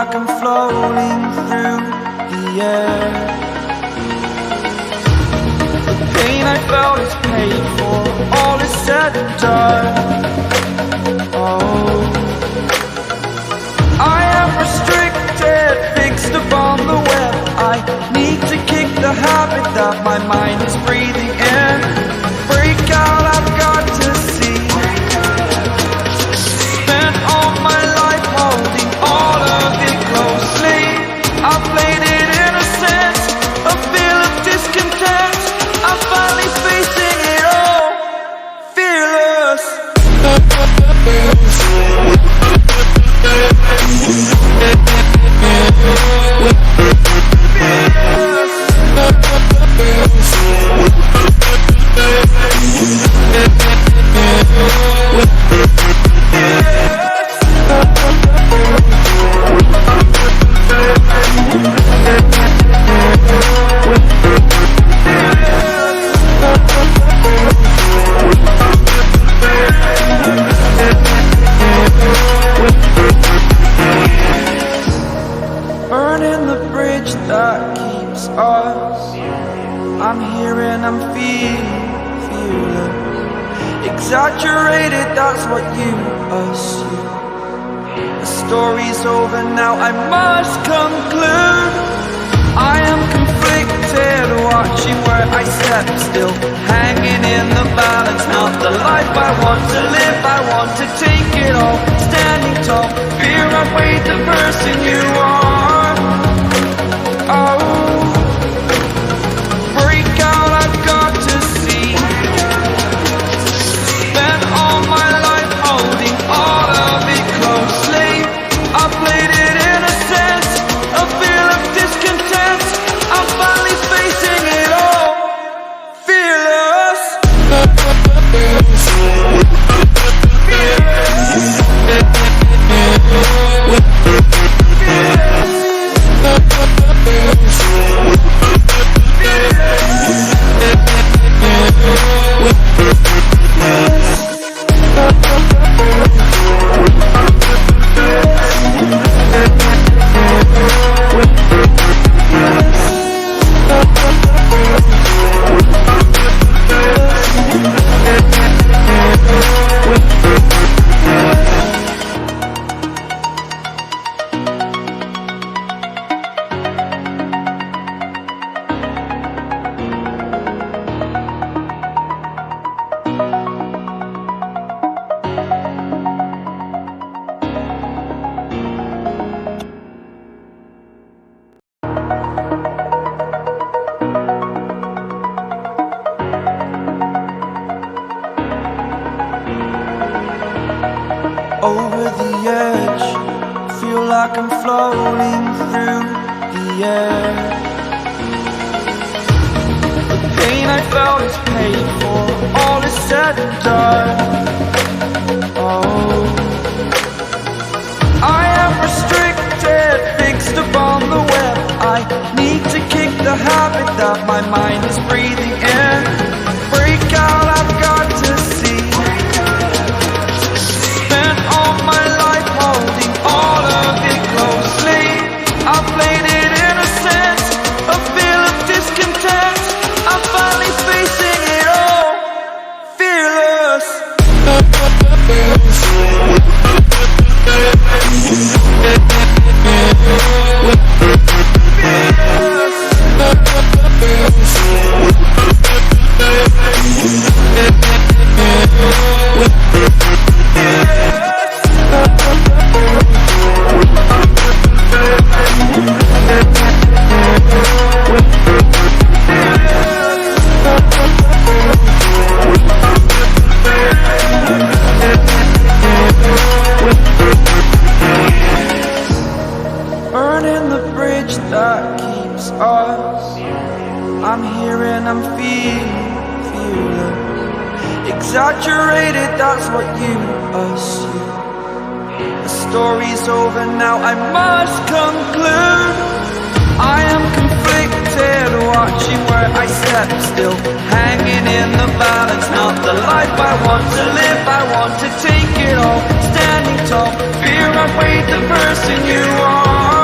like I'm floating through the air. The pain I felt is paid for, all is said and done. Oh, I am restricted, fixed upon the web. I need to kick the habit that my mind is breathing in. Break out, I've got to see. Spent all my life holding all of it closely. I played it innocent, a feel of discontent. I'm finally facing it all, fearless. Burning the bridge that keeps us. I'm here and I'm feeling exaggerated, that's what you assume. The story's over now, I must conclude. I am conflicted, watching where I step still, hanging in the balance. Not the life I want to live, I want to take it all. Standing tall, fear I've weighed the person you are. Oh, break out, I've got to see. Spent all my life holding all of it closely. I played it innocent, a feel of discontent. I'm finally facing it all, fearless. Over the edge, feel like I'm floating through the air. The pain I felt is paid for, all is said and done. Oh, I am restricted, fixed upon the web. I need to kick the habit that my mind is breathing in. Break out, I've got to see. All of it closely, I played it innocent, a feel of discontent. I'm finally facing it all, fearless. Burning the bridge that keeps us. I'm here and I'm feeling exaggerated, that's what you assume. The story's over now, I must conclude. I am conflicted, watching where I step still, hanging in the balance. Not the life I want to live, I want to take it all. Standing tall, fear I've weighed the person you are.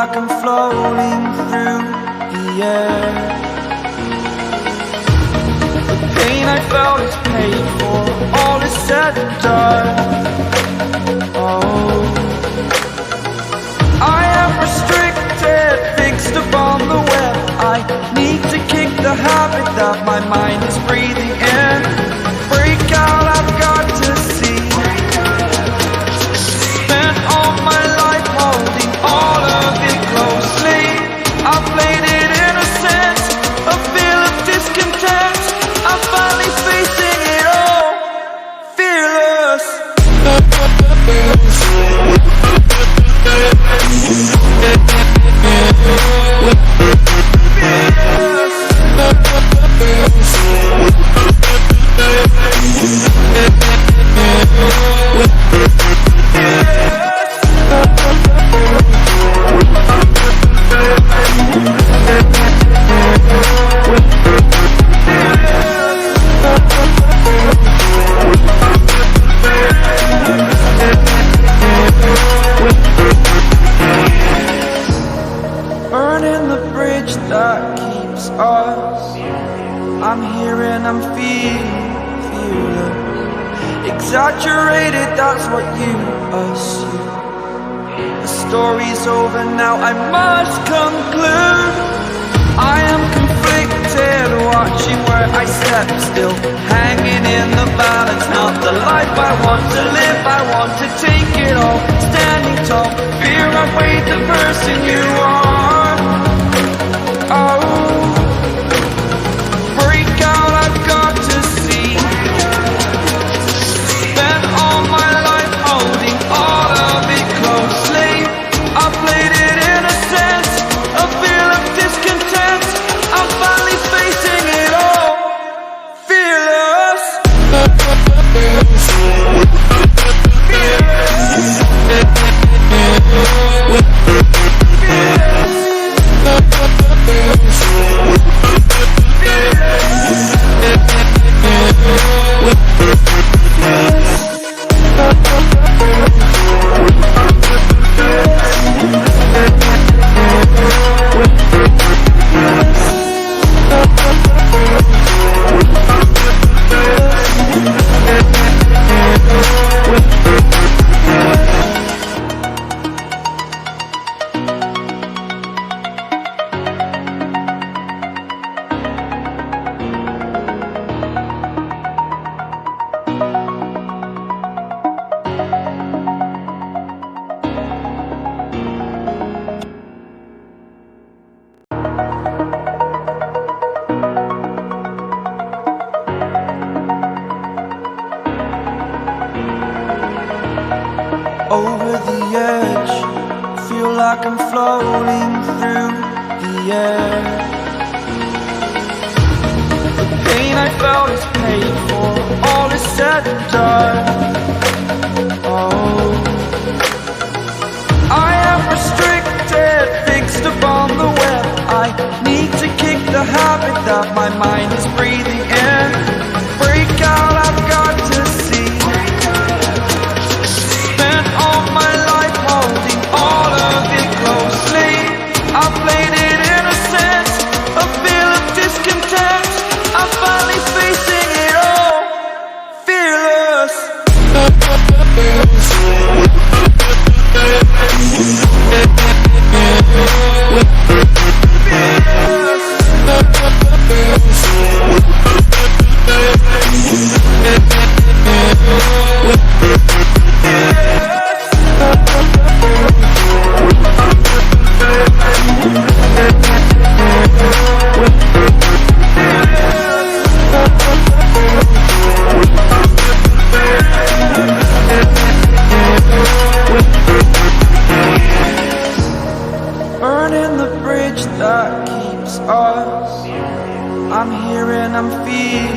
like I'm floating through the air. The pain I felt is paid for, all is said and done. Oh, I am restricted, fixed upon the web. I need to kick the habit that my mind is breathing in. Break out, I've got to see. Spent all my life holding all of it closely. I played it innocent, a feel of discontent. I'm finally facing it all, fearless. Burning the bridge that keeps us. I'm here and I'm feeling exaggerated, that's what you assume. The story's over now, I must conclude. I am conflicted, watching where I step still, hanging in the balance. Not the life I want to live, I want to take it all. Standing tall, fear I've weighed the person you are. Oh, break out, I've got to see. Spent all my life holding all of it closely. I played it innocent, a feel of discontent. I'm finally facing it all, fearless. Over the edge, feel like I'm floating through the air. The pain I felt is paid for, all is said and done. Oh, I am restricted, fixed upon the web. I need to kick the habit that my mind is breathing in. Break out, I've got to see. I played it innocent, a feel of discontent. I'm finally facing it all, fearless. Burning the bridge that keeps us. I'm here and I'm feeling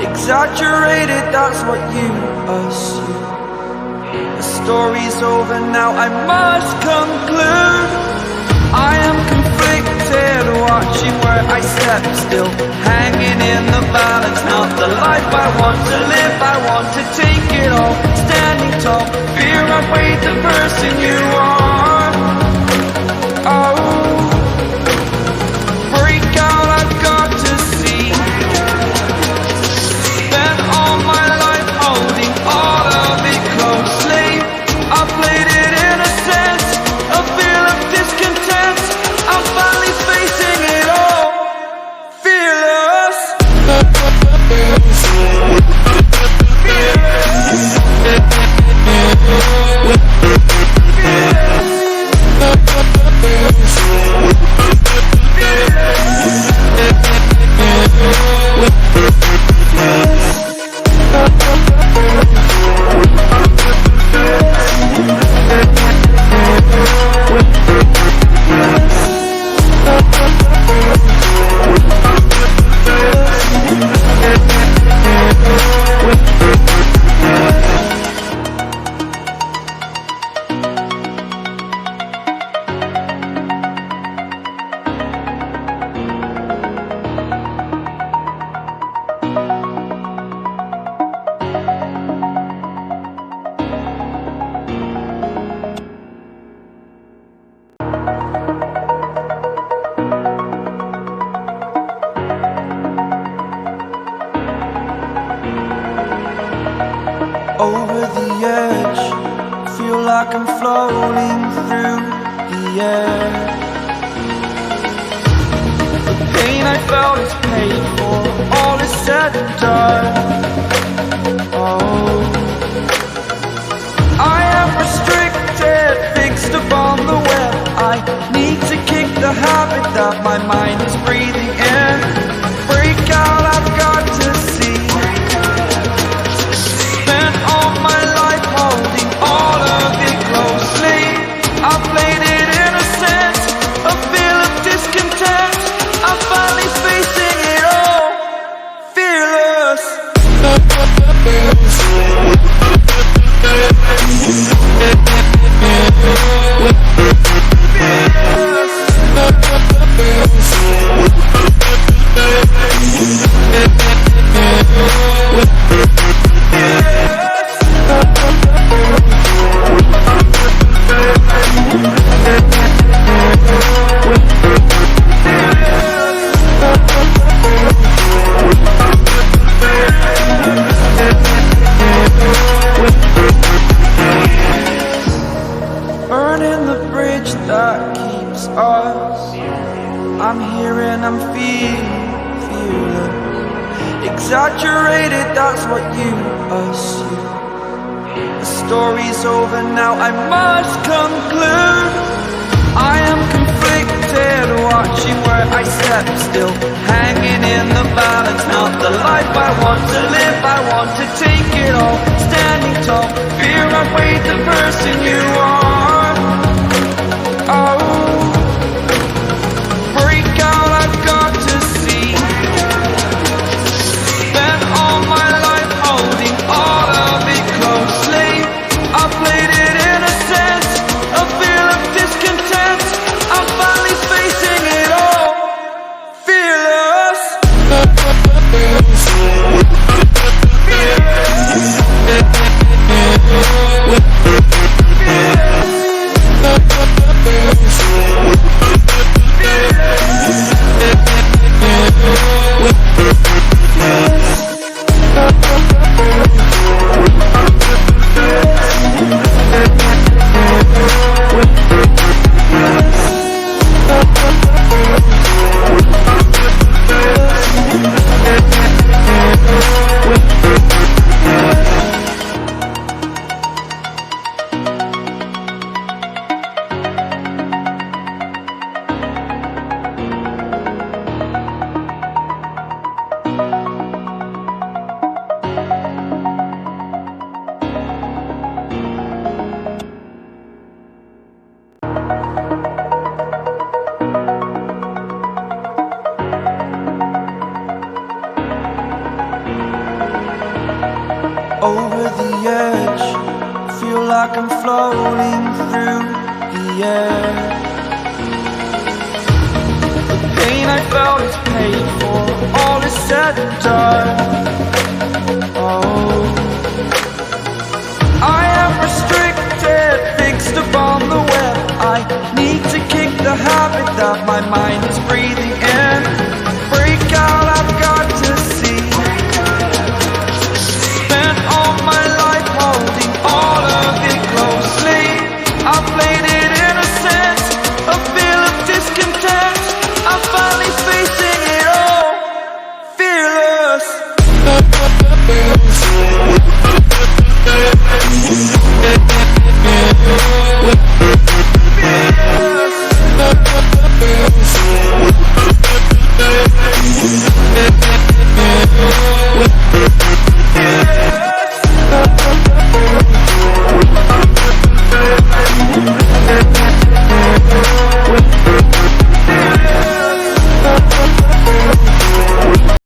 exaggerated, that's what you assume. The story's over now, I must conclude. I am conflicted, watching where I step still, hanging in the balance. Not the life I want to live, I want to take it all. Standing tall, fear I've weighed the person you are. like I'm floating through the air. The pain I felt is paid for, all is said and done. Oh, I am restricted, fixed upon the web. I need to kick the habit that my mind is breathing in. Break out, I've got to see. Spent all my life holding all of it closely. I played it innocent, a feel of discontent. I'm finally facing it all, fearless. Burning the bridge that keeps us. I'm here and I'm feeling exaggerated, that's what you assume. The story's over now, I must conclude. I am conflicted, watching where I step still, hanging in the balance. Not the life I want to live, I want to take it all. Standing tall, fear I weighed the person you are. Oh, break out, I've got to see. Spent all my life holding all of it closely. I played it innocent, a feel of discontent. I'm finally facing it all, fearless. Over the edge, feel like I'm floating through the air. The pain I felt is paid for, all is said and done.